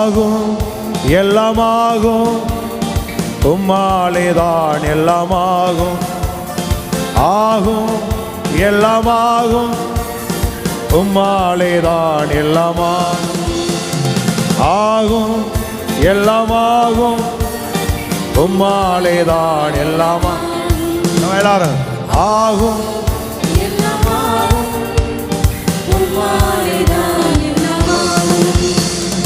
ஆகும் எல்லாமாகும், உம்மாலேதான் எல்லாமாகும். ஆகும் எல்லாமாகும், உம்மாலேதான் எல்லாமாகும். ஆகும் எல்லாமாகும், உம்மாலேதான் எல்லாமாகும். எல்லாரும் ஆகும்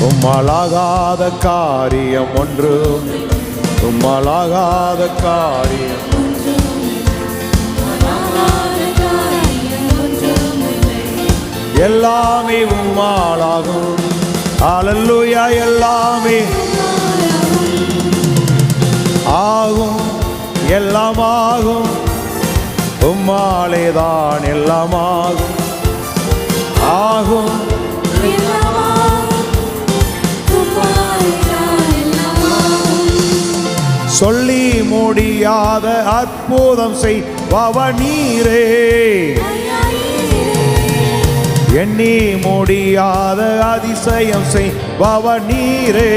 உம்மாலாகாத காரியம் ஒன்றும், உம்மாலாகாத காரியம் எல்லாமே உம்மாலாகும். அல்லேலூயா. எல்லாமே ஆகும் எல்லாமாகும், உம்மாலேதான் எல்லாமாகும். ஆகும் சொல்லி முடியாத அற்புதம் செய்பவர் நீரே, எண்ணி முடியாத அதிசயம் செய்பவர் நீரே.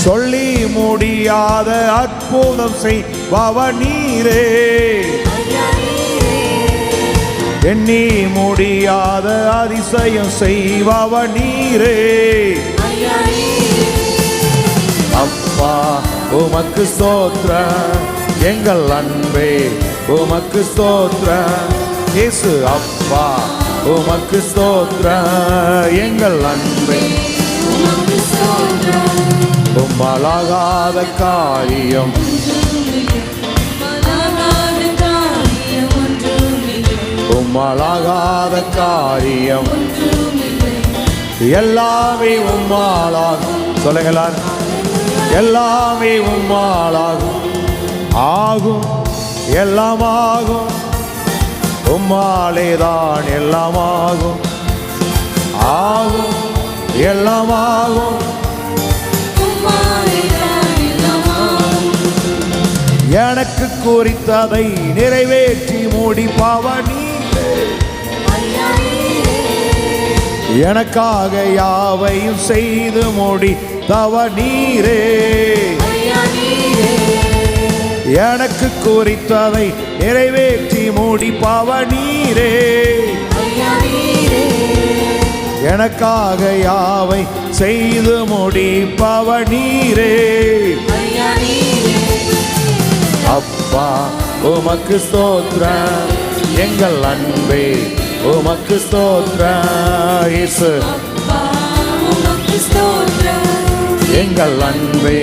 சொல்லி முடியாத அற்புதம் செய்பவர் நீரே, எண்ணி முடியாத அதிசயம் செய்பவர் நீரே. அப்பா உமக்கு ஸ்தோத்திரம், எங்கள் அன்பே உமக்கு ஸ்தோத்திரம். இயேசு அப்பா உமக்கு ஸ்தோத்திரம், எங்கள் அன்பே. உம்மாலாகாத காரியம் உம்மாலாகாத காரியம் எல்லாமே உம்மாலாகும். சொல்லுங்களா. எல்லாமே உம்மாலாகும். ஆகும் எல்லாமாகும், உம்மாலேதான் எல்லாமாகும். ஆகும் எல்லாமாகும், எனக்கு குறித்ததை நிறைவேற்றி முடிப்பவர் நீரே, எனக்காக யாவையும் செய்து முடித்தவர் நீரே. எனக்கு குறித்ததை நிறைவேற்றி முடிப்பவர் நீரே, எனக்காக யாவை செய்து முடிப்பவர் நீரே. அப்பா உமக்கு ஸ்தோத்திரம், எங்கள் அன்பே உமக்கு ஸ்தோத்திரம். இயேசு எங்கள் அன்பே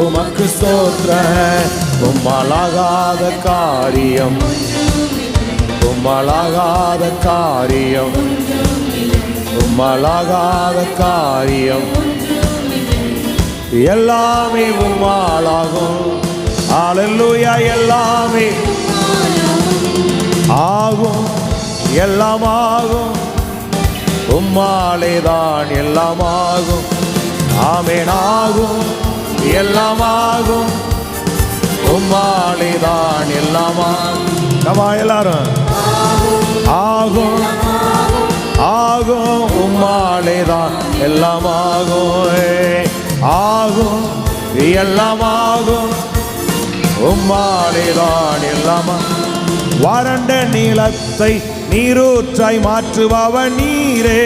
உமக்கு ஸ்தோத்திரம். உம்மாலாகாத காரியம் உம்மாலாகாத காரியம் உம்மாலாகாத காரியம் எல்லாமே உம்மாலாகும். அல்லேலூயா. எல்லாமே ஆகும் எல்லாமாகும், உம்மாலேதான் எல்லாமாகும். ஆமென். ஆகும் எல்லாமாகும், உம்மாலேதான் எல்லாமாகும். நம்ம எல்லாரும் ஆகும் ஆகும், உம்மாலேதான் எல்லாமாகும். ஆகும் எல்லாமாகும், உம்மாலேதான் எல்லாமாகும். வறண்ட நிலத்தை நீரூற்றாய் மாற்றுபவர் நீரே,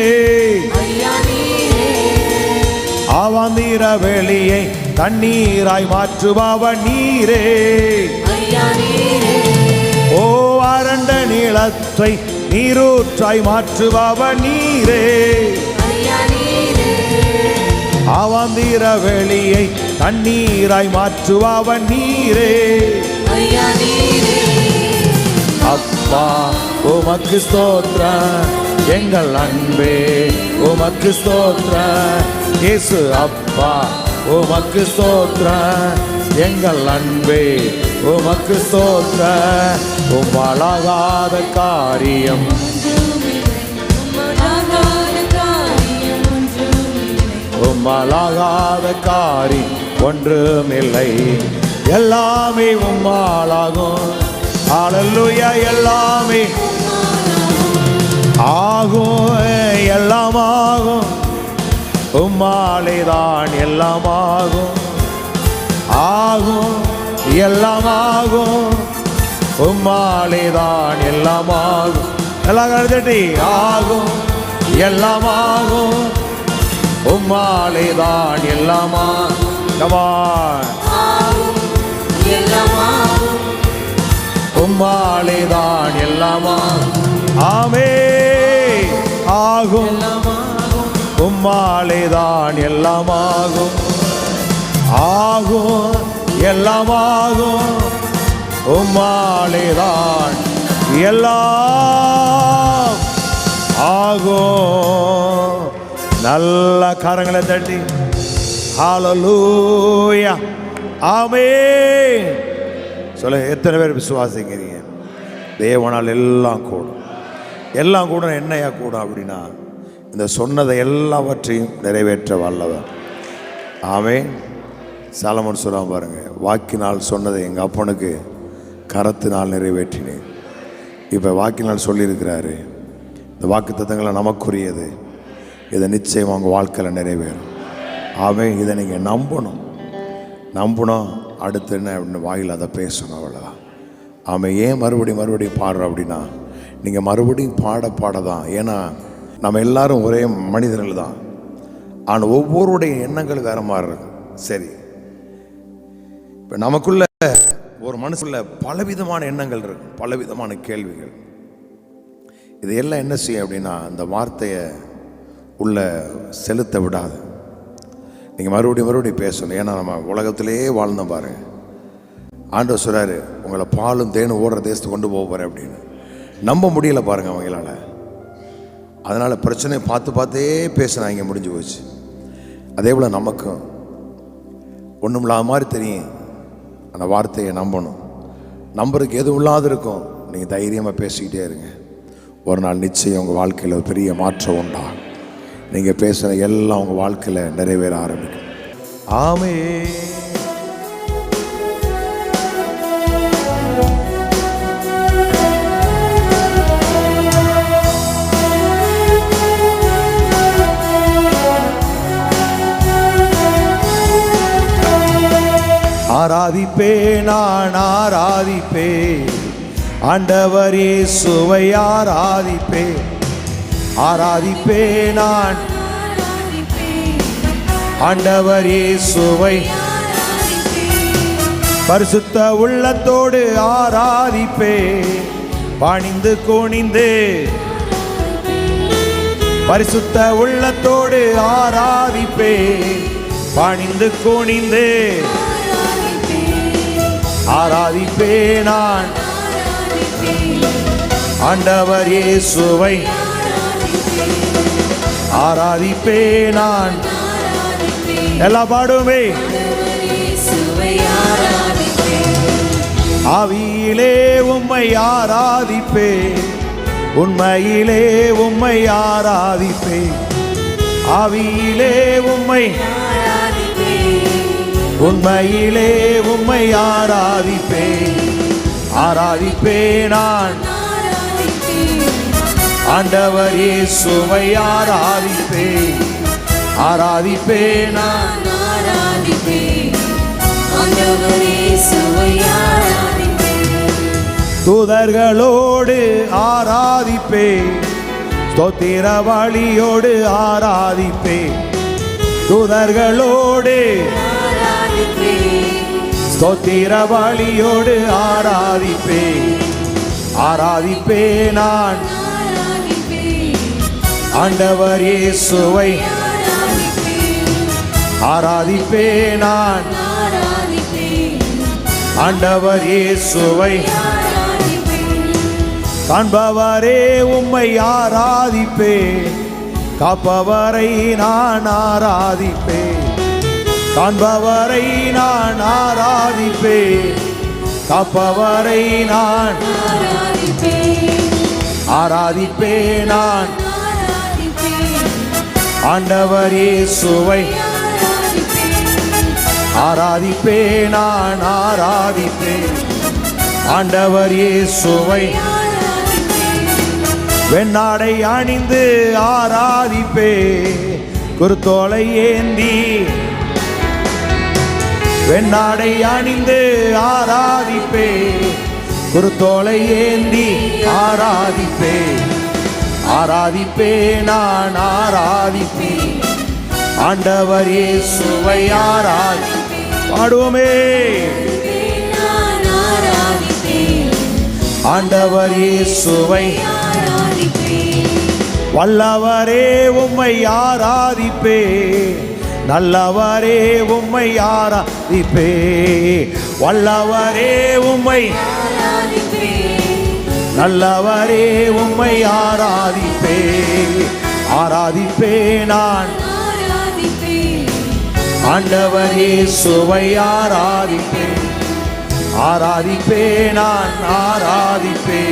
அவாந்திர வெளியை தண்ணீராய் மாற்றுபவர் நீரே. ஓ வறண்ட நிலத்தை நீரூற்றாய் மாற்றுபவர் நீரே, அவாந்திர வெளியை தண்ணீராய் மாற்றுபவர் நீரே. அப்பா உமக்கு ஸ்தோத்திரம், எங்கள் அன்பே உமக்கு ஸ்தோத்திரம். இயேசு அப்பா உமக்கு ஸ்தோத்திரம், எங்கள் அன்பே உமக்கு ஸ்தோத்திரம். உம்மாலாகாத காரியம் உம்மாலாகாத காரியம் ஒன்றுமில்லை, எல்லாமே உம்மாலாகும். அல்லேலூயா. எல்லாமே ஆகும் எல்லாமாகும், உம்மாலேதான் எல்லாம் ஆகும், ஆகும், எல்லாம் ஆகும். உம்மாலேதான் எல்லாம் ஆகும். எல்லாம் கருதி ஆகும், எல்லாம் ஆகும். உம்மாலேதான் எல்லாம் ஆகும். உம்மாலேதான் எல்லாம் ஆமென். ஆகும், உம்மாலேதான் எல்லாம் ஆகும், ஆகும், எல்லாம் ஆகும். உம்மாலேதான் எல்லாம் ஆகும். நல்ல கரங்களை தட்டி ஹல்லேலூயா, ஆமென் சொல்ல. எத்தனை பேர் விசுவாசிக்கிறீங்க? தேவனால் எல்லாம் கூடும். எல்லாம் கூட என்னையா கூடும் அப்படின்னா, இந்த சொன்னதை எல்லாவற்றையும் நிறைவேற்ற வல்லவர். ஆமென். சாலமோன் சொல்றான் பாருங்க, வாக்கினால் சொன்னதை எங்கள் அப்பனுக்கு கரத்தினால் நிறைவேற்றினேன். இப்போ வாக்கினால் சொல்லியிருக்கிறாரு. இந்த வாக்கு தத்தங்களை நமக்குரியது. இதை நிச்சயம் அவங்க வாழ்க்கையில் நிறைவேறும். ஆமென். இதை நீங்கள் நம்பணும். அடுத்து என்ன அப்படின்னு வாயில் அதை பேசணும், அவ்வளோதான். ஆமாம். ஏன் மறுபடியும் பாடுறோம் அப்படின்னா, நீங்கள் மறுபடியும் பாட தான். ஏன்னா நம்ம எல்லாரும் ஒரே மனிதர்கள் தான். ஆனால் ஒவ்வொருடைய எண்ணங்கள் வேறு மாதிரி இருக்கு. சரி, இப்போ நமக்குள்ள ஒரு மனசுல பலவிதமான எண்ணங்கள் இருக்கு, பலவிதமான கேள்விகள். இதையெல்லாம் என்ன செய்யும் அப்படின்னா, அந்த வார்த்தையை உள்ள செலுத்த விடாது. நீங்கள் மறுபடியும் பேசணும். ஏன்னா நம்ம உலகத்திலேயே வாழ்ந்தோம் பாருங்க. ஆண்டவர் சொல்றாரு, உங்களை பாலும் தேனும் ஓடுற தேசத்துக்கு கொண்டு போக போகிறேன் அப்படின்னு. நம்ப முடியல பாருங்க அவங்களால. அதனால் பிரச்சனையை பார்த்தே பேசினாங்க, முடிஞ்சு போச்சு. அதே போல் நமக்கும் ஒன்றும் இல்லாத மாதிரி தெரியும். அந்த வார்த்தையை நம்பணும். நம்புறதுக்கு எதுவும் இல்லாத இருக்கும். நீங்கள் தைரியமாக பேசிக்கிட்டே இருங்க. ஒரு நாள் நிச்சயம் உங்கள் வாழ்க்கையில் ஒரு பெரிய மாற்றம் உண்டாகும். நீங்கள் பேசுகிற எல்லாம் உங்கள் வாழ்க்கையில் நிறைவேற ஆரம்பிக்கும். ஆமென். ஆராதிப்பே, நான் ஆராதிப்பே, ஆண்டவர் இயேசுவை ஆராதிப்பே. ஆராதிப்பே, நான் ஆண்டவர் இயேசுவை பரிசுத்த உள்ளத்தோடு ஆராதிப்பே. பணிந்து குனிந்து பரிசுத்த உள்ளத்தோடு ஆராதிப்பே. பணிந்து குனிந்து ஆராதிப்பே, நான் ஆண்டவர் இயேசுவை ஆராதிப்பே. நான் எல்லா பாடுமே. ஆவியிலே உம்மை ஆராதிப்பே, உண்மையிலே உம்மை ஆராதிப்பே. ஆவியிலே உம்மை, உண்மையிலே உம்மை ஆராதிப்பே. ஆராதிப்பே, நான் ஆண்டவர் இயேசுவை ஆராதிப்பே. ஆராதிப்பே, நான் ஆண்டவர் இயேசுவை ஆராதிப்பே. தூதர்களோடு ஆராதிப்பே, ஸ்தோத்திர பலியோடு ஆராதிப்பே. தூதர்களோடு ஸ்தோத்திர பலியோடு ஆராதிப்பே. ஆராதிப்பே, நான் ஆண்டவர் இயேசுவை ஆராதிப்பே. நான் ஆண்டவர் இயேசுவை காண்பவரே உம்மை ஆராதிப்பே. காப்பவரை நான் ஆராதிப்பே. காண்பவரை நான் ஆராதிப்பே. காப்பவரை நான் ஆராதிப்பே. நான் ஆண்டவர் இயேசுவை ஆராதிப்பே. நான் ஆராதிப்பே ஆண்டவர் இயேசுவை. வெண்ணாடை அணிந்து ஆராதிப்பே. குருத்தோலை ஏந்தி வெண்ணாடை அணிந்து ஆராதிப்பே. குருத்தோலை ஏந்தி ஆராதிப்பே, ஆராதிப்பே, நான் ஆராதிப்பே. ஆண்டவர் இயேசுவை பாடுவோமே. ஆண்டவர் இயேசுவை வல்லவரே உம்மை ஆராதிப்பே, நல்லவரே உம்மை ஆராதிப்பே. வல்லவரே உம்மை, நல்லவரே உம்மை ஆராதிப்பே, ஆராதிப்பே, நான் ஆண்டவர் இயேசுவை ஆராதிப்பே, ஆராதிப்பே, நான் ஆராதிப்பே.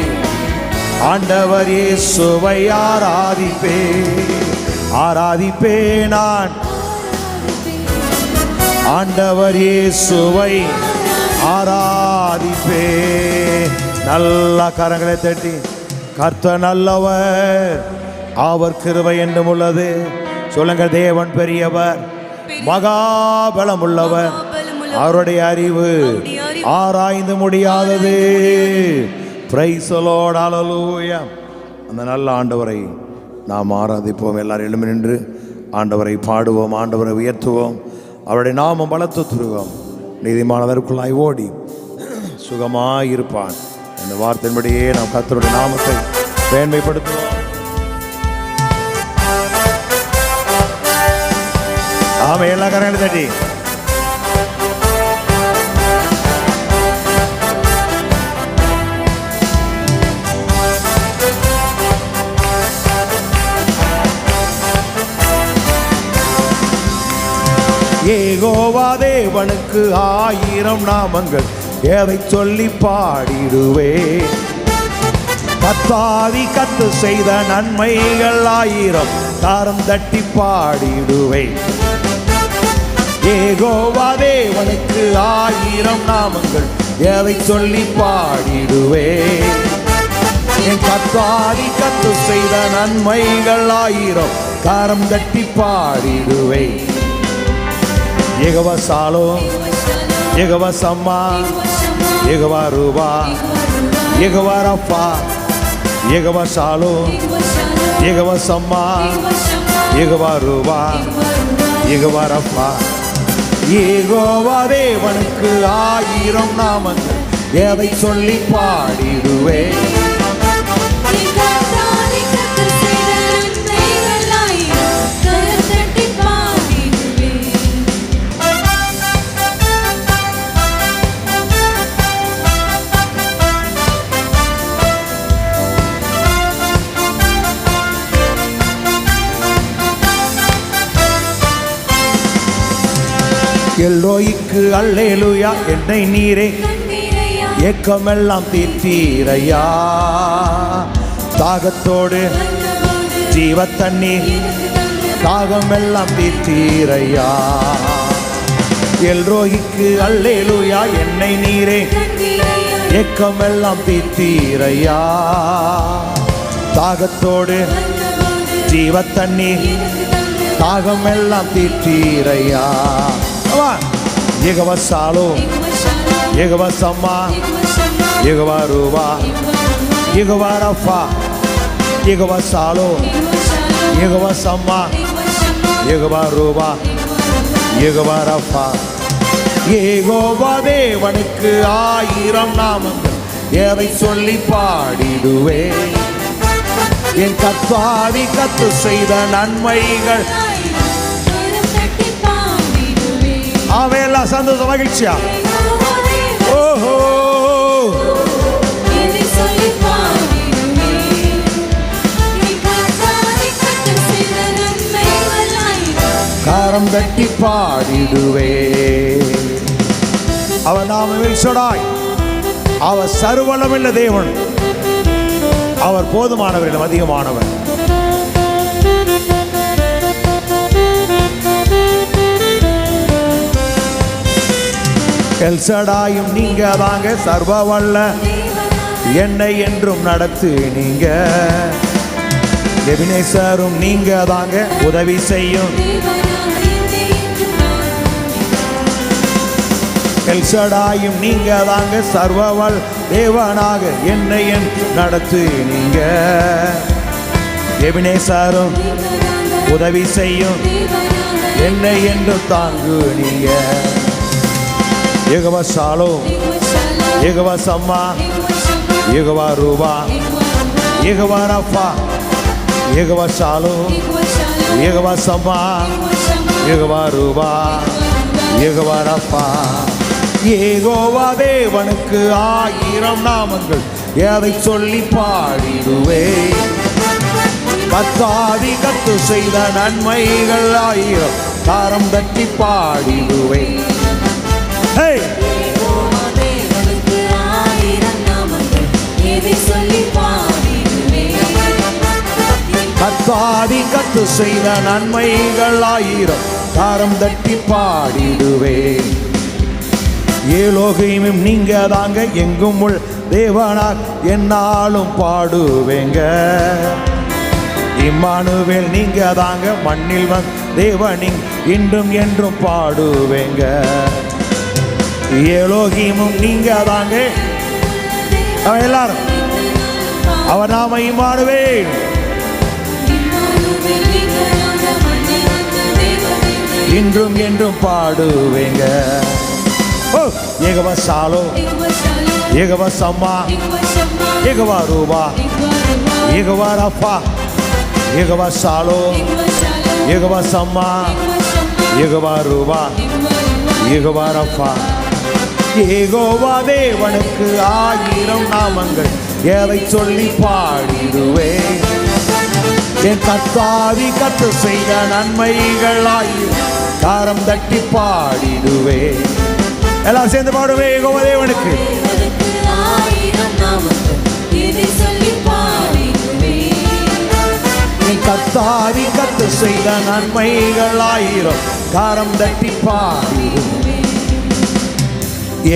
ஆண்டவர் இயேசுவை ஆராதிப்பே, ஆராதிப்பே, நான் ஆண்டவர் இயேசுவை ஆராதிப்பே. நல்ல கரங்களை தட்டி கர்த்தர் நல்லவர், அவர் கிருபை என்றும் உள்ளது. சொல்லுங்க, தேவன் பெரியவர், மகாபலம் உள்ளவர், அவருடைய அறிவு ஆராய்ந்து முடியாதது. பிரைஸ் தி லார்ட், ஹல்லேலூயா. அந்த நல்ல ஆண்டவரை நாம் ஆராதிப்போம். எல்லாரும் எழும்பி நின்று ஆண்டவரை பாடுவோம், ஆண்டவரை உயர்த்துவோம், அவருடைய நாமம் பலத்து துருவோம். நீதிமானதற்குள்ளாய் ஓடி சுகமாயிருப்பான் இந்த வார்த்தையின்படியே நாம் கர்த்தருடைய நாமத்தை மேன்மைப்படுத்துவோம். ஆமா, எல்லா கரங்களும் தட்டி யெகோவா தேவனுக்கு 1000 நாமங்கள், எதை சொல்லி பாடிடுவே. கத்தாதி கத்து செய்த நன்மைகள் 1000, தாரம் தட்டி பாடிடுவே. யெகோவா தேவனுக்கு 1000 நாமங்கள், எதை சொல்லி பாடிடுவே. என் கத்தாதி கத்து செய்த நன்மைகள் 1000, தாரம் தட்டி பாடிடுவே. யெகோவா சாலோம், யெகோவா சம்மா, யெகோவா ரூபா, யெகோவா ரஃபா. யெகோவா சாலோம், யெகோவா சம்மா, யெகோவா ரூபா, யெகோவா ரஃபா. யெகோவா தேவனுக்கு 1000 நாமங்கள், எதை சொல்லி பாடிடுவே. எல்லோய்க்கு அல்லேலூயா, என்னை நீரே ஏக்கமெல்லாம் தீர்த்தீரையா. தாகத்தோடு ஜீவ தண்ணீர், தாகமெல்லாம் தீர்த்தீரையா. எல்லோய்க்கு அல்லேலூயா, என்னை நீரே ஏக்கமெல்லாம் தீர்த்தீரையா. தாகத்தோடு ஜீவ தண்ணீர், தாகமெல்லாம் தீர்த்தீரையா. யெகோவா சாலோம், யெகோவா சம்மா, யெகோவா ரூபா, யெகோவா ரஃபா. யெகோவா சாலோம், யெகோவா சம்மா, யெகோவா ரூபா, யெகோவா ரஃபா. யெகோவா தேவனுக்கு 1000 நாமங்கள், எதை சொல்லி பாடிடுவே. என் கத்தாதி கத்து செய்த நன்மைகள். அவையெல்லாம் சந்தோஷ மகிழ்ச்சியா. ஓஹோ, காரம் தட்டி பாடிடுவே. அவர் நாமமே சொடாய், அவர் சர்வவல்லமையுள்ள தேவன், அவர் போதுமானவரிலும் அதிகமானவர். எல்சடாயும் நீங்க தாங்க, சர்வவல்ல என்னை என்றும் நடத்து நீங்க. எபினேசரும் நீங்க தாங்க உதவி செய்யும். எல்சடாயும் நீங்க தாங்க சர்வவல் தேவனாக என்னை நடத்து நீங்க. எபினேசரும் உதவி செய்யும் என்னை என்று தாங்கு நீங்க. யெகோவா ஷாலோம், யெகோவா சம்மா, யெகோவா ரூபா, யெகோவா ரஃபா, யெகோவா ஷாலோம், யெகோவா சம்மா, யெகோவா ரூபா, யெகோவா ரஃபா. யெகோவா தேவனுக்கு 1000 நாமங்கள், எதை சொல்லி பாடிடுவே. கத்தாதி கத்து செய்த நன்மைகள் 1000, தாரம் தட்டி பாடிடுவே. கத்தாதி கத்து செய்த நன்மைகள் 1000, தாரம் தட்டி பாடிடுவே. ஏலோகியும் நீங்க தாங்க எங்கும் உள் தேவனாக என்னாலும் பாடுவேங்க. இம்மானுவேல் நீங்க தாங்க மண்ணில் வந்து தேவனின் இன்றும் என்றும் பாடுவேங்க. ஏலோகியும் நீங்க தாங்க எல்லாரும் அவர் நாம இம்மானுவேல் இன்றும் என்றும் பாடுவேங்க. யெகோவா ஷாலோம், யெகோவா சம்மா, யெகோவா ரூபா, யெகோவா ரஃபா, யெகோவா ஷாலோம், யெகோவா சம்மா, யெகோவா ரூபா, யெகோவா ரஃபா. யெகோவா தேவனுக்கு 1000 நாமங்கள், எதை சொல்லி பாடிடுவே. என் கத்தாதி கத்து செய்த நன்மைகள் 1000, தாரம் தட்டி பாடிடுவே. எல்லாரும் சேர்ந்து பாடுவே. யெகோவா தேவனுக்கு கத்தாதி கத்து செய்த நன்மைகள் 1000, தாரம் தட்டி பாடிடுவே.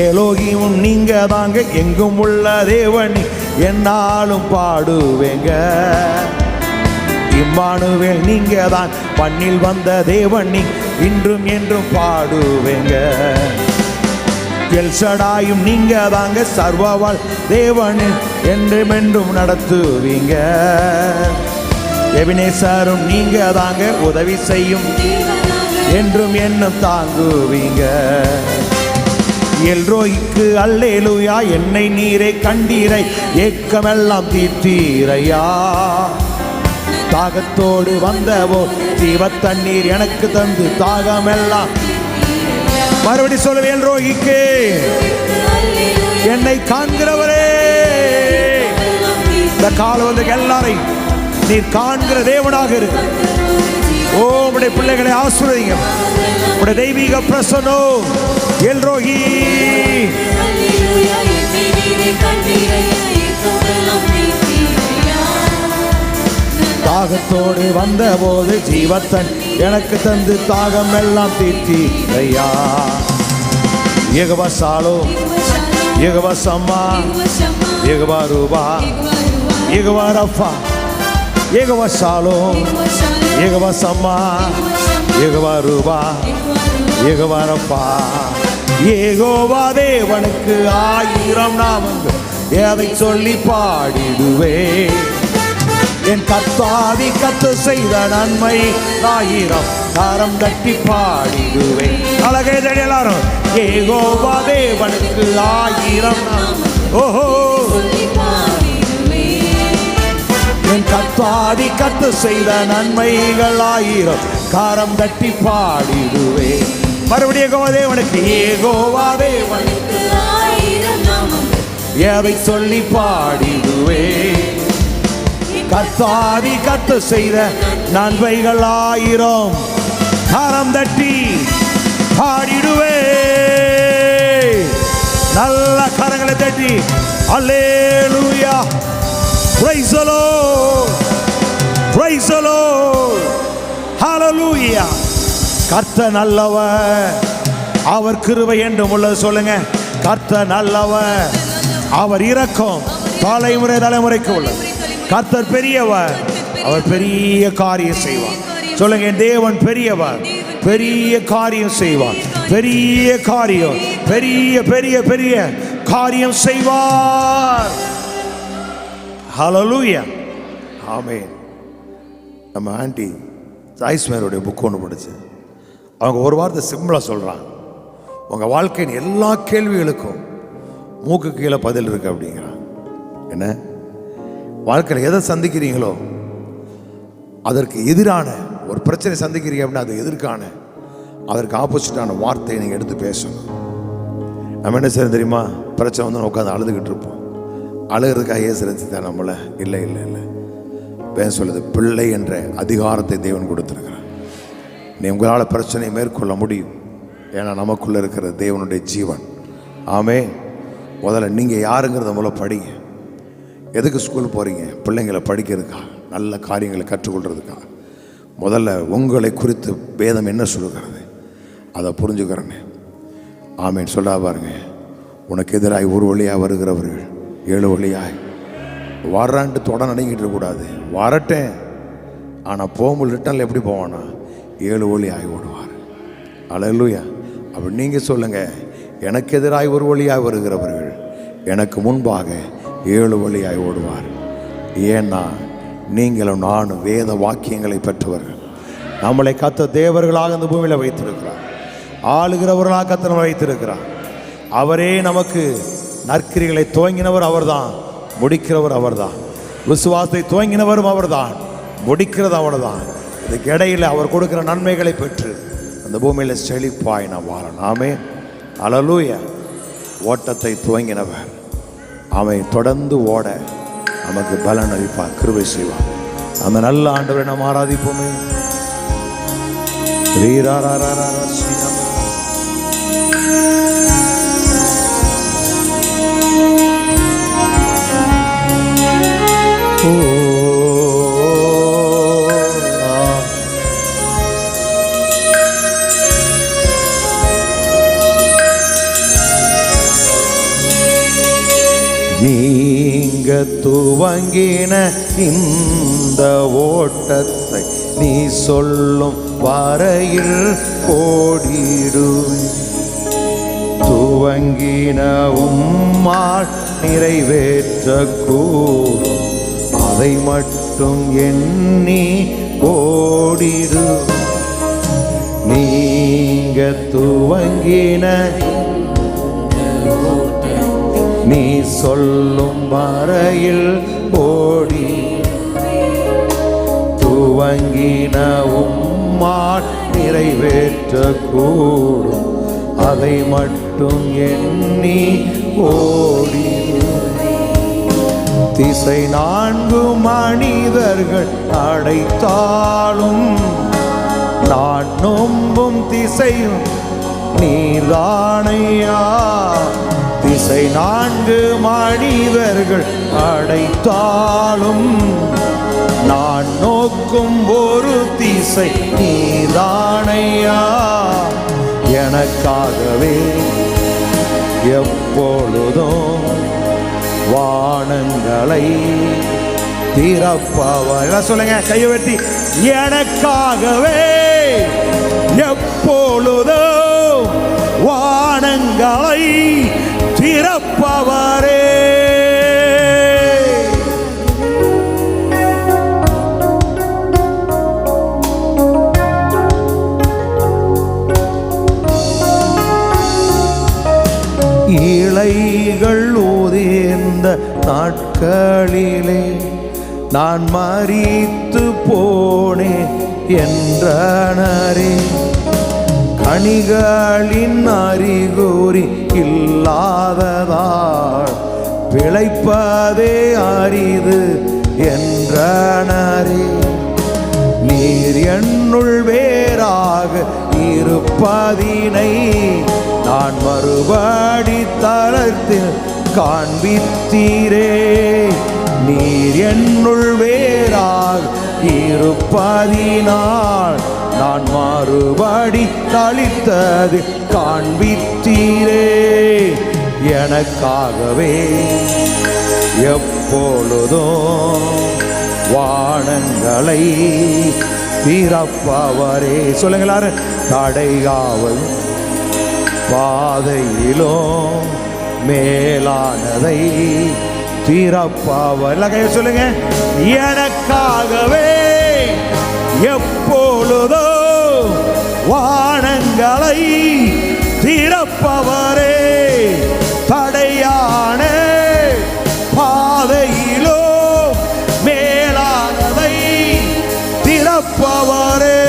ஏலோகியும் நீங்க தாங்க எங்கும் உள்ள தேவனி என்னாலும் பாடுவேங்க. இம்மானுவேல் நீங்க தான் பண்ணில் வந்த தேவனி இன்றும் என்றும் பாடுவேங்க. எல்சடாயும் நீங்க தாங்க சர்வவல் தேவனில் என்றும் என்றும் நடத்துவீங்க. எபினேசரும் நீங்க தாங்க உதவி செய்யும் என்றும் என்னும் தாங்குவீங்க. எல்ரோய்க்கு அல்லேலூயா, என்னை நீரை கண்டீரை, ஏக்கமெல்லாம் தீர்த்தீரையா. தாகத்தோடு வந்தவோ ஜீவ தண்ணீர் எனக்கு தந்து தாகமெல்லாம். மறுபடி சொல்லுவே. எல்ரோய்க்கு என்னை காண்கிறவரே, இந்த காலம் வந்து எல்லாரையும் நீர் காண்கிற தேவனாக இருக்கு. ஓ உடைய பிள்ளைகளை ஆசீர்வதிங்க. உடைய தெய்வீக பிரசன்னம் எல்ரோஹி. தாகத்தோடு வந்த போது ஜீவத்தன் எனக்கு தந்து தாகம் எல்லாம் தீர்த்தீரையா. யெகோவா ஷாலோம், யெகோவா சம்மா, யெகோவா ரூபா, யெகோவா ரஃபா, யெகோவா ஷாலோம், யெகோவா சம்மா, யெகோவா ரூபா, யெகோவா ரஃபா. யெகோவா தேவனுக்கு 1000 நாமங்கள், எதை சொல்லி பாடிடுவே. என் கத்தாதி கத்து செய்த நன்மை 1000, தாரம் தட்டி பாடிடுவே. அழகே எல்லாரும். யெகோவா தேவனுக்கு 1000 ஓஹோ. என் கத்தாதி கத்து செய்த நன்மைகள் 1000, தாரம் தட்டி பாடிடுவே. மறுபடியும் யெகோவா தேவனுக்கு, யெகோவா தேவனுக்கு 1000 நாமங்கள், எதை சொல்லி பாடிடுவே. கத்தாதி கத்து செய்த நன்மைகள் 1000, தாரம் தட்டி பாடிடுவே. நல்ல கரங்களை தட்டி அல்லேலூயா. Praise the Lord, praise the Lord, hallelujah. கர்த்தர் நல்லவர், அவர் கிருபை என்றும் உள்ளது. சொல்லுங்க. கர்த்தர் நல்லவர், அவர் இரக்கம் தலைமுறை தலைமுறைக்கு உள்ளது. கர்த்தர் பெரியவர், அவர் பெரிய காரியம் செய்வார். சொல்லுங்க, என் தேவன் பெரியவர், பெரிய காரியம் செய்வார். பெரிய காரியம், பெரிய பெரிய பெரிய காரியம் செய்வார். ஹல்லேலூயா, ஆமென். நம்ம ஆண்டி ஜாய்ஸ்மேருடைய புக் ஒன்று படிச்சு, அவங்க ஒரு வார்த்தை சிம்பிளாக சொல்கிறாங்க, உங்கள் வாழ்க்கையின் எல்லா கேள்விகளுக்கும் மூக்கு கீழே பதில் இருக்கு அப்படிங்கிறான். என்ன வாழ்க்கையில் எதை சந்திக்கிறீங்களோ அதற்கு எதிரான ஒரு பிரச்சனை சந்திக்கிறீங்க அப்படின்னா அது எதிர்க்கான அதற்கு ஆப்போசிட்டான வார்த்தையை நீங்கள் எடுத்து பேசணும். நம்ம என்ன செய்யணும் தெரியுமா? பிரச்சனை வந்து உட்காந்து அழுதுகிட்டு இருப்போம். அழுகிறதுக்காக ஏசுறதுதான் நம்மளை இல்லை இல்லை இல்லை பேச சொல்லுது. பிள்ளை என்ற அதிகாரத்தை தேவன் கொடுத்துருக்கிறார். நீ உங்களால் பிரச்சனையை மேற்கொள்ள முடியும். ஏன்னா நமக்குள்ளே இருக்கிற தேவனுடைய ஜீவன். ஆமே. முதல்ல நீங்கள் யாருங்கிறத முதல்ல படிங்க. எதுக்கு ஸ்கூல் போகிறீங்க? பிள்ளைங்களை படிக்கிறதுக்கா, நல்ல காரியங்களை கற்றுக்கொள்றதுக்கா? முதல்ல உங்களை குறித்து வேதம் என்ன சொல்லுகிறது அதை புரிஞ்சுக்கிறேன்னு. ஆமேன். சொல்லா பாருங்க, உனக்கு எதிராக ஒரு வழியாக வருகிறவர்கள் 7 வழியாய் வரான்ட்டு தொட நினைக்கிட்டு இருக்கக்கூடாது. வரட்டேன், ஆனால் போகும்போது ரிட்டனில் எப்படி போவானா 7 வழியாய் ஓடுவார். அல்லேலூயா. அப்படி நீங்கள் சொல்லுங்கள், எனக்கு எதிராக ஒரு வழியாக வருகிறவர்கள் எனக்கு முன்பாக 7 வழியாய் ஓடுவார். ஏன்னா நீங்களும் நானும் வேத வாக்கியங்களை பெற்றவர்கள். நம்மளை கத்த தேவர்களாக இந்த பூமியில் வைத்திருக்கிறார். ஆளுகிறவர்களாக கத்தனை வைத்திருக்கிறார். அவரே நமக்கு நற்கிரிகளை துவங்கினவர் அவர்தான், முடிக்கிறவர் அவர்தான். விசுவாசத்தை துவங்கினவரும் அவர்தான், முடிக்கிறது அவர்தான். இதுக்கு இடையில் அவர் கொடுக்கிற நன்மைகளை பெற்று அந்த பூமியில் செழிப்பாய் நாம் வாழணும். ஆமென். அல்லேலூயா. ஓட்டத்தை துவங்கினவர் அவன் தொடர்ந்து ஓட நமக்கு பலன் அளிப்பார், கிருபை செய்வார். அந்த நல்ல ஆண்டவரை நாம் ஆராதிப்போமே. நீங்க துவங்கின இந்த ஓட்டத்தை நீ சொல்லும் வரையில் ஓடிடுவேன். துவங்கின உம்மால் நிறைவேற்ற கூறும் அதை மட்டும் எண்ணி ஓடிடு. நீங்க துவங்கின நீ சொல்லும் வரையில் ஓடி துவங்கின உம்மால் நிறைவேற்ற கூடும் அதை மட்டும் எண்ணி ஓடி. திசை 4 மனிதர்கள் அடைத்தாலும் நான் நொம்பும் திசையும் நீர்தானையா. திசை 4 மனிதர்கள் அடைத்தாலும் நான் நோக்கும் ஒரு திசை நீதானையா. எனக்காகவே எப்பொழுதும் வானங்களை திறப்பவர். சொல்லுங்க, கையை வெட்டி. எனக்காகவே எப்பொழுதும் வானங்களை திறப்பவரே. இலைகள் உதிர்ந்த நாட்களிலே நான் மரித்து போனேன் என்றனரே. கனிகளின் அறிகுறி இல்லாததால் பிழைப்பதே அரிது என்றனரே. நீர் என்னுள் வேறாக இருப்பதினை நான் மறுபடி தளத்தில் காண்பித்தீரே. நீர் என்னுள் வேறாக இருப்பதினால் நான் மறுபடி தளித்தது காண்பித்தீரே. எனக்காகவே எப்பொழுதும் வானங்களை திறப்பவரே. சொல்லுங்களாரு. தடையாவது பாதையிலும் மேலானதை திறப்பவர். சொல்லுங்க. எனக்காகவே எப்பொழுதோ வானங்களை திறப்பவரே, தடையான பாதையிலோ மேலானதை திறப்பவரே.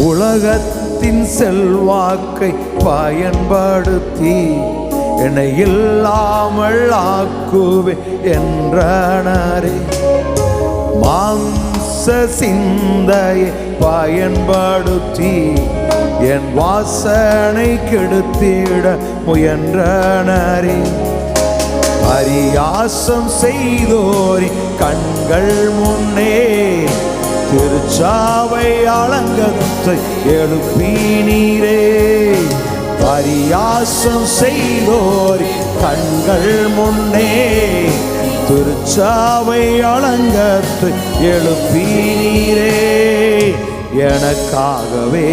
உலகத்தின் செல்வாக்கை பயன்படுத்தி என்னை இல்லாமல் ஆக்குவே என்றாரே. மாம்ச சிந்தையை பயன்படுத்தி என் வாசனை கெடுத்திட முயன்றனரே. பரியாசம் செய்தோரி கண்கள் முன்னே திருச்சாவை அலங்கத்தை எழுப்பினீரே. பரியாசம் செய்தோரி கண்கள் முன்னே திருச்சாவை அலங்கத்தை எழுப்பினீரே. எனக்காகவே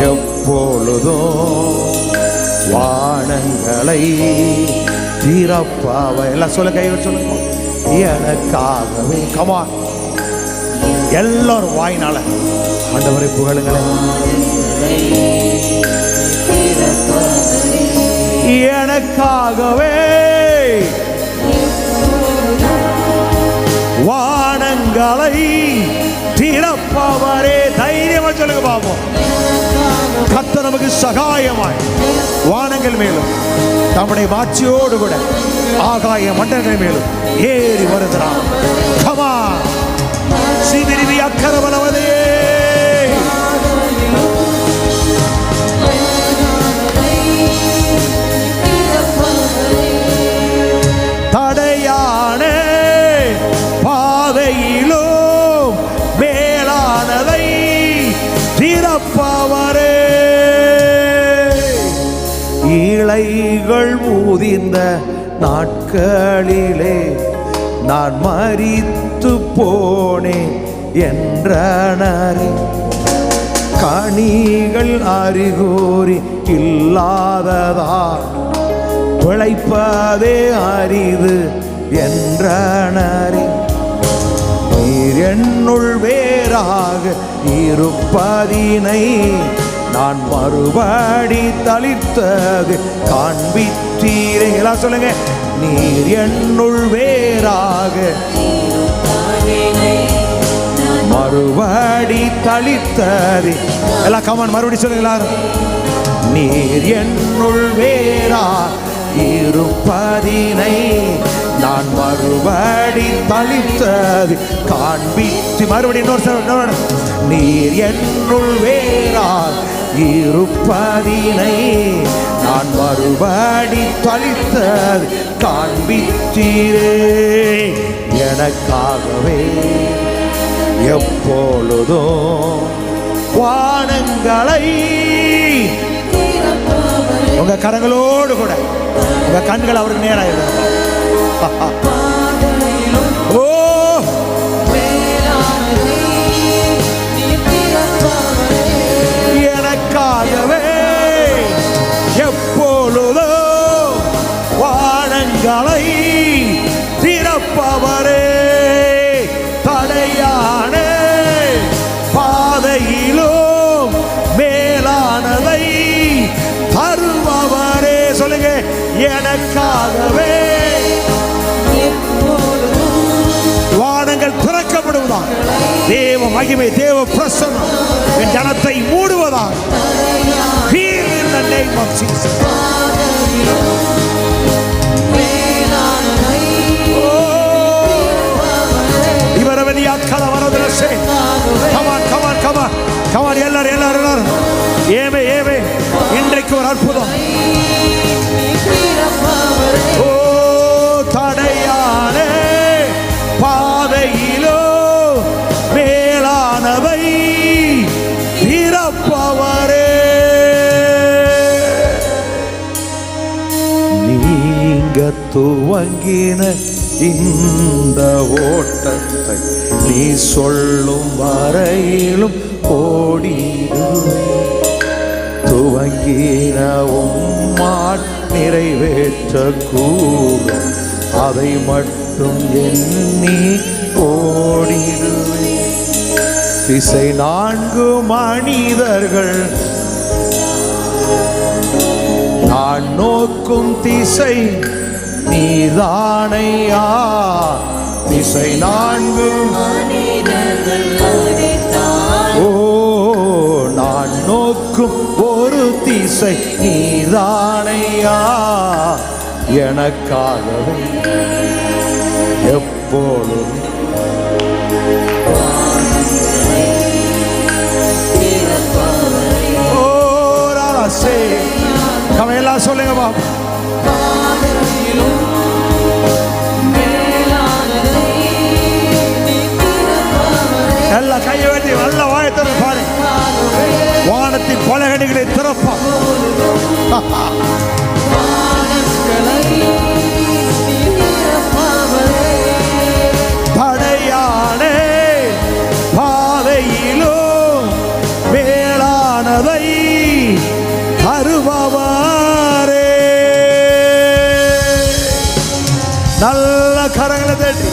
எப்பொழுதும் வானங்களை திறப்பவை. எல்லாம் சொல்ல, கை சொல்லுங்க. எனக்காகவே. கமான், எல்லாரும் வாயினால ஆண்டவரை புகழுங்களேன். எனக்காகவே வானங்களை திறப்பவரே. தைரியமா சொல்லுங்க பாப்போம். கர்த்தர் நமக்கு சகாயமாய் வானங்கள் மேலும் நம்முடைய மாட்சியோடு கூட ஆகாய மண்டலங்கள் மேலும் ஏறி வருகிறார். கமா சிதிரிவி அக்கரவலவதே. தடையான பாதையிலும் மேலானதை திறப்பவரே. இலைகள் ஊதிந்த நாட்களிலே நான் மரித்து போனேன் என்றனரே. கனிகள் அறிகுறி இல்லாததா பிழைப்பதே அரிது என்றனரே. நீர் என்னுள் வேறாக இருப்பதினை நான் மறுபடி தளிர்த்தது காண்பித்தீரே. எல்லாம் சொல்லுங்க. நீர் என்னுள் வேறாக மறுபடி தளிர்த்தது. எல்லாம் கமான், மறுபடி சொல்லுங்களா. நீர் என்னுள் வேறா இருப்பதினை நான் மறுபடி தளிர்த்தது காண்பித்து. மறுபடி இன்னொரு. நீர் என்னுள் வேறா இருப்பதினை நான் மறுபடி தளிர்த்தது காண்பித்தீரே. எனக்காகவே எப்பொழுதும் வானங்களை. உங்க கரங்களோடு கூட உங்க கண்கள் அவருக்கு நேராக. ஓ எனக்காகவே எப்பொழுதும் வானங்களை திறப்பவரே. தடையான பாதையிலும் மேலானதை தருபவரே. சொல்லுங்க. எனக்காகவே வானங்கள் திறக்கப்படுவதாக, தேவ மகிமை, தேவ பிரசன்னம் என் ஜனத்தை மூடுவதாக. Heal in the name of Jesus. இவரவதியா கலவரதல say. Come on, எல்லாரும் ஏவே இன்றைக்கு ஒரு அற்புதம். ஓ தடையான பாதையிலோ மேலானவை துவங்கின இந்த ஓட்டத்தை நீ சொல்லும் வரையிலும் ஓடிடுவேன். துவங்கின உம்மால் நிறைவேற்ற கூடும் அதை மட்டும் எண்ணி ஓடிடுவேன். திசை 4 மனிதர்கள் நான் நோக்கும் திசை நீதானையா. திசை 4 மனிதர்கள் ஓ நான் நோக்கும் ஒரு திசை நீதானையா. எனக்காகவே எப்பொழுதும் எல்லாம் சொல்லுங்க பாபா. எல்லாம் கையை வெட்டி நல்ல வாயத்தோட பாரு. வானத்தின் பலகணிகளை திறப்பா. தடையானே பாதையிலும் மேலானதை அருபவாரே. நல்ல கரங்களை தட்டி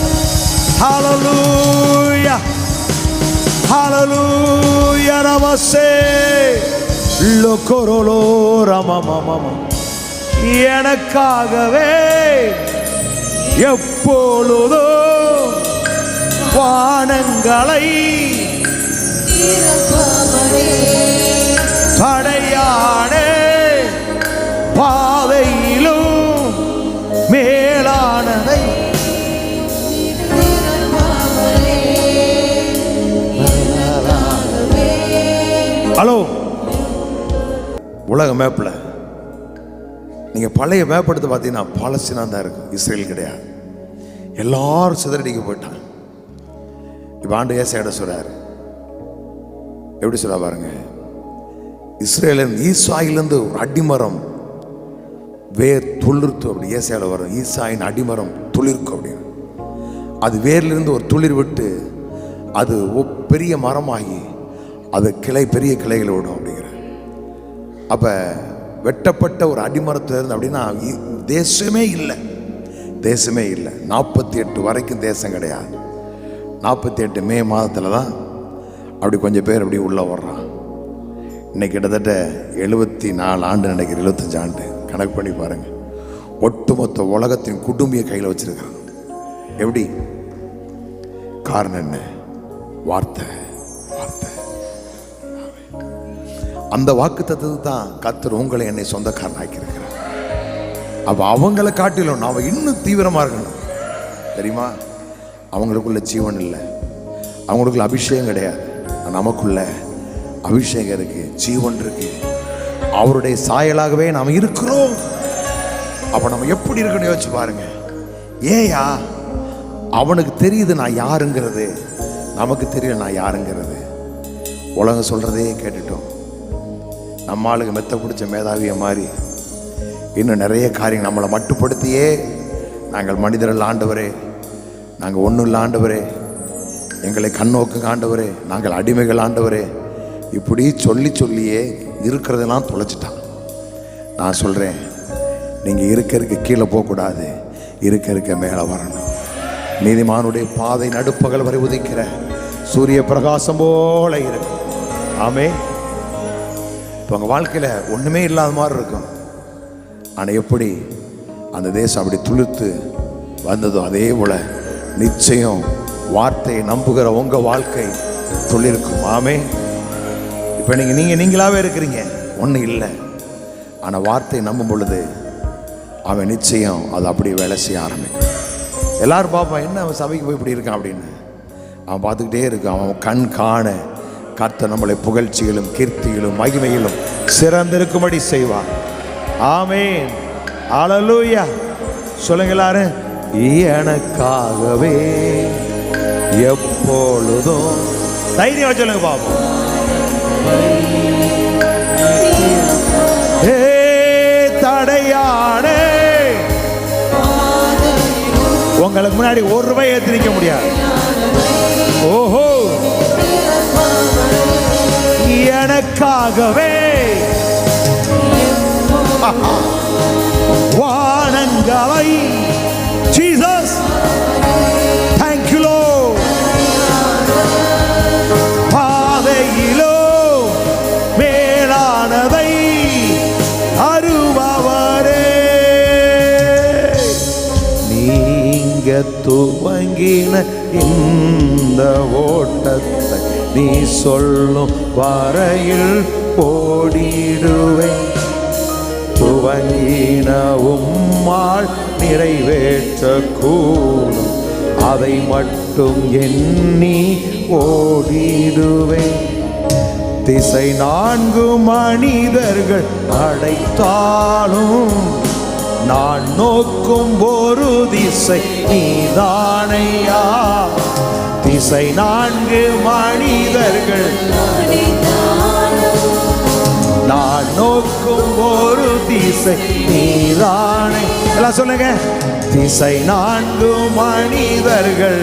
ஹல்லேலூயா ஹல்லேலூயா நமஸ்தே லோகரோலோ ரமமம. எனக்காகவே எப்பொழுதும் வானங்களை தடையானே பாதையிலும் மேலானதை ஹலோ. உலக மேப்பில் நீங்கள் பழைய மேப் எடுத்து பார்த்தீங்கன்னா பாலஸ்தீனா தான் இருக்கும், இஸ்ரேல் கிடையாது. எல்லாரும் சிதறடிக்க போயிட்டான். இப்போ ஆண்டு ஏசாயிட சொல்றாரு. எப்படி சொல்ல பாருங்க, இஸ்ரேலின் ஈசாயிலிருந்து ஒரு அடிமரம் வேர் துளிர்த்து. அப்படி ஏசாயில வரும், ஈசாயின் அடிமரம் துளிர்க்கும் அப்படின்னு. அது வேர்லிருந்து ஒரு துளிர் விட்டு அது பெரிய மரமாகி அது கிளை பெரிய கிளைகளை விடும் அப்படிங்கிற. அப்போ வெட்டப்பட்ட ஒரு அடிமரத்திலிருந்து அப்படின்னா தேசமே இல்லை, தேசமே இல்லை. 48 வரைக்கும் தேசம் கிடையாது. 48 மே மாதத்தில் தான் அப்படி கொஞ்சம் பேர் அப்படி உள்ளே வர்றான். இன்னைக்கு கிட்டத்தட்ட 74 ஆண்டு நினைக்கிறேன், 75 ஆண்டு கணக்கு பண்ணி பாருங்கள். ஒட்டுமொத்த உலகத்தின் குடும்பிய கையில் வச்சிருக்கான். எப்படி? காரணம் என்ன? வார்த்தை. வார்த்தை. அந்த வாக்கு தத்துவத்தை தான் கர்த்தர் உங்களை என்னை சொந்தக்காரன் ஆக்கியிருக்கிறார். அப்போ அவங்களை காட்டிலும் நாம் இன்னும் தீவிரமாக இருக்கணும். தெரியுமா? அவங்களுக்குள்ள ஜீவன் இல்லை, அவங்களுக்குள்ள அபிஷேகம் கிடையாது. நமக்குள்ள அபிஷேகம் இருக்கு, ஜீவன் இருக்கு. அவருடைய சாயலாகவே நாம் இருக்கிறோம். அப்போ நம்ம எப்படி இருக்குன்னு யோசிச்சு பாருங்க. ஏயா அவனுக்கு தெரியுது நான் யாருங்கிறது, நமக்கு தெரியல நான் யாருங்கிறது. உலகம் சொல்றதே கேட்டுட்டோம். நம்ம ஆளுங்க மெத்த பிடிச்ச மேதாவிய மாதிரி இன்னும் நிறைய காரியம் நம்மளை மட்டுப்படுத்தியே நாங்கள் மனிதர்கள் ஆண்டவரே, நாங்கள் ஒன்றும் இல்லை ஆண்டவரே, எங்களை கண்ணோக்கு ஆண்டவரே, நாங்கள் அடிமைகள் ஆண்டவரே, இப்படி சொல்லி சொல்லியே இருக்கிறதெல்லாம் தொலைச்சிட்டான். நான் சொல்கிறேன், நீங்கள் இருக்க கீழே போகக்கூடாது, இருக்க மேலே வரணும். நீதிமானுடைய பாதை நடுப்பகல் வரை உதிக்கிற சூரிய பிரகாசம் போல இருக்கும். ஆமே. இப்போ உங்கள் வாழ்க்கையில் ஒன்றுமே இல்லாத மாதிரி இருக்கும். ஆனால் எப்படி அந்த தேசம் அப்படி துளிர்த்து வந்ததோ அதே போல் நிச்சயம் வார்த்தையை நம்புகிற உங்கள் வாழ்க்கை துளிர்க்கும். ஆமே. இப்போ நீங்களாகவே இருக்கிறீங்க, ஒன்றும் இல்லை. ஆனால் வார்த்தையை நம்பும் பொழுது அவன் நிச்சயம் அது அப்படி வேலை செய்ய ஆரம்பிக்கும். எல்லாரும் பார்ப்பான், என்ன அவன் சபைக்கு போய் இப்படி இருக்கான் அப்படின்னு. அவன் பார்த்துக்கிட்டே இருக்கான். அவன் கண் காண கர்த்தர் நம்மளை புகழ்ச்சியிலும் கீர்த்தியிலும் மகிமையிலும் சிறந்திருக்கும்படி செய்வார். ஆமென். ஹல்லேலூயா. சொல்லுங்க எல்லாரும், எனக்காகவே எப்பொழுதும். தைரியம் சொல்லுங்க பாப்போம். தடையானே அவங்களுக்கு முன்னாடி ஒரு ரூபாய் ஏற்றி நிற்க முடியாது. ஓஹோ, எனக்காகவே வானங்களை ஜீசஸ் தேங்க் யூ லார்ட். பாதையிலோ மேலானதை அருபவரே, நீங்க துவங்கின இந்த ஓட்டத்தை நீ சொல்லும் வரையில் ஓடிடுவேன். துவங்கின உம்மால் நிறைவேற்ற கூடும், அதை மட்டும் எண்ணி ஓடிடுவேன். திசை 4 மனிதர்கள் அடைத்தாலும் நான் நோக்கும் ஒரு திசை நீதானையா. திசை 4 மனிதர்கள் நான் நோக்கும் ஒரு திசை நீதானை. எல்லாம் சொல்லுங்க. திசை 4 மனிதர்கள்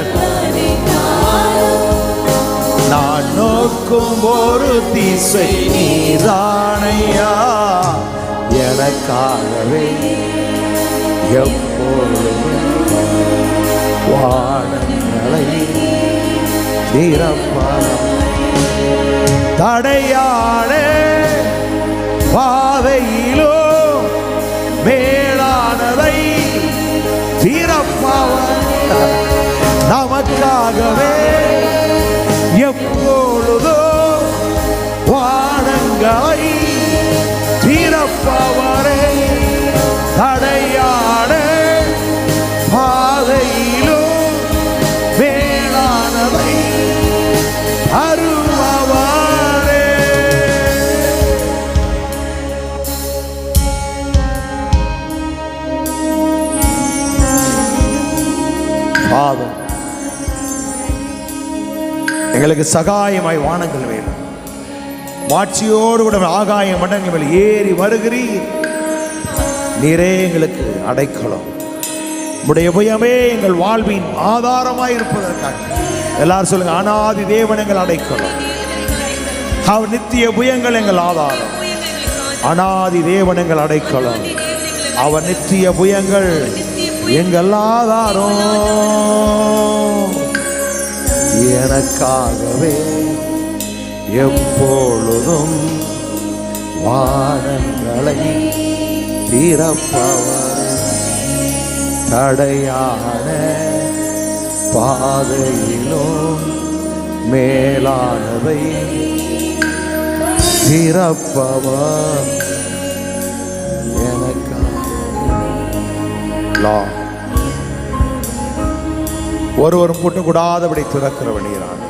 நான் நோக்கும் ஒரு திசை நீதானையா. எனக்காகவே எப்பொழுதும் வானங்களை திறப்பார். தடையான பாதையிலோ மேலானதை திறப்பவர். நமக்காகவே எப்பொழுதோ வானங்களை திறப்பவரே. தடையான பாதையிலோ மேலானதை அருள்பவரே. பாதம் எங்களுக்கு சகாயமாய் வானங்கள் வேணும். மாட்சியோடு கூட ஆகாய மண்டங்கள் ஏறி வருகிறீர். நீரே எங்களுக்கு அடைக்கலம். உம்முடைய புயமே எங்கள் வாழ்வின் ஆதாரமாய் இருப்பதற்காக எல்லாரும் சொல்லுங்க. அனாதி தேவன் எங்கள் அடைக்கலம், அவர் நித்திய புயங்கள் எங்கள் ஆதாரம். அனாதி தேவன் எங்கள் அடைக்கலம், அவர் நித்திய புயங்கள் எங்கள் ஆதாரம். எனக்காகவே எப்பொழுதும் வானங்களை திறப்பவர். தடையான பாதையிலும் மேலானதை திறப்பவர். ஒருவரும் பூட்டக்கூடாதபடி திறக்கிறவன் நீரான்.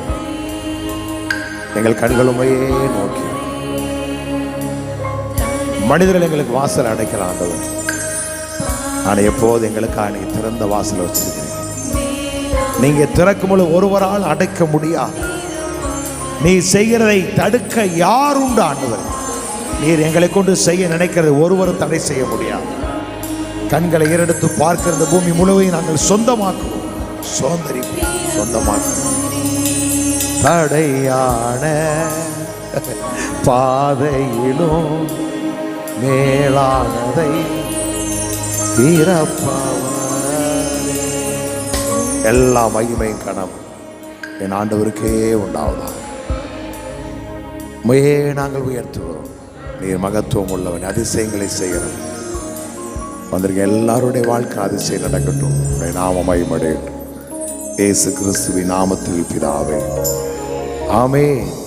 எங்கள் கண்களுமையே நோக்கி மனிதர்கள் எங்களுக்கு வாசல் அடைக்கலாம் ஆண்டவர். நான் எப்போது எங்களுக்காக நீங்க திறந்த வாசல் வச்சிருக்கிறேன். நீங்க திறக்கும் பொழுது ஒருவரால் அடைக்க முடியாது. நீ செய்கிறதை தடுக்க யார் உண்டு ஆண்டவர்? நீர் எங்களை கொண்டு செய்ய நினைக்கிறது ஒருவரும் தடை செய்ய முடியாது. கண்களை ஏறெடுத்து பார்க்கிற இந்த பூமி முழுவதையும் நாங்கள் சொந்தமாக்குவோம், சொந்தமாக்குவோம். தடையான பாதையிலும் மேலானதை திறப்பவர். எல்லா மகிமையும் கனவும் என் ஆண்டவருக்கே உண்டாவதா. மையே நாங்கள் உயர்த்துகிறோம். நீர் மகத்துவம் உள்ளவன், அதிசயங்களை செய்கிறவன். வந்திருக்க எல்லாருடைய வாழ்க்கை அதிசயம் நடக்கட்டும். நாமம் மகிமையடையட்டும். இயேசு கிறிஸ்துவின் நாமத்தில் பிதாவே, ஆமென்.